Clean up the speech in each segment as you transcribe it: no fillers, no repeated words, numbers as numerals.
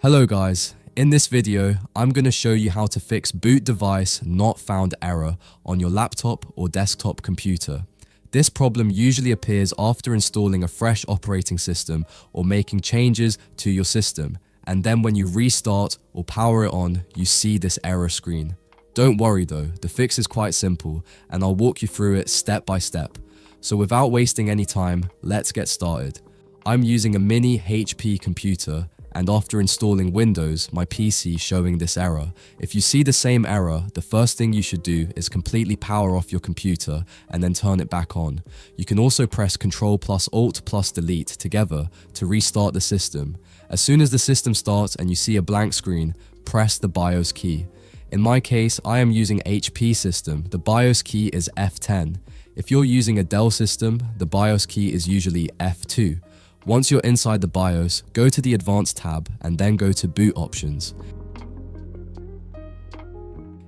Hello guys, in this video, I'm going to show you how to fix boot device not found error on your laptop or desktop computer. This problem usually appears after installing a fresh operating system or making changes to your system, and then when you restart or power it on, you see this error screen. Don't worry though, the fix is quite simple and I'll walk you through it step by step. So without wasting any time, let's get started. I'm using a mini HP computer, and after installing Windows, my PC showing this error. If you see the same error, the first thing you should do is completely power off your computer and then turn it back on. You can also press Ctrl plus Alt plus Delete together to restart the system. As soon as the system starts and you see a blank screen, press the BIOS key. In my case, I am using HP system. The BIOS key is F10. If you're using a Dell system, the BIOS key is usually F2. Once you're inside the BIOS, go to the Advanced tab and then go to Boot Options.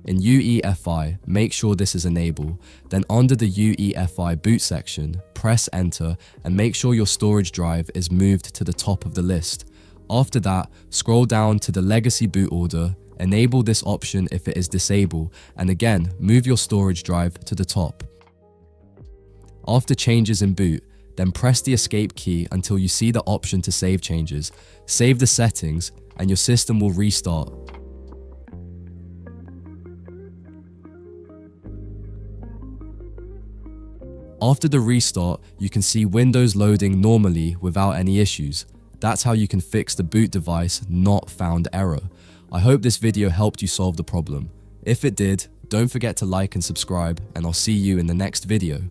In UEFI, make sure this is enabled. Then under the UEFI boot section, press Enter and make sure your storage drive is moved to the top of the list. After that, scroll down to the Legacy boot order, enable this option if it is disabled, and again, move your storage drive to the top. After changes in boot, then press the escape key until you see the option to save changes. Save the settings and your system will restart. After the restart, you can see Windows loading normally without any issues. That's how you can fix the boot device not found error. I hope this video helped you solve the problem. If it did, don't forget to like and subscribe, and I'll see you in the next video.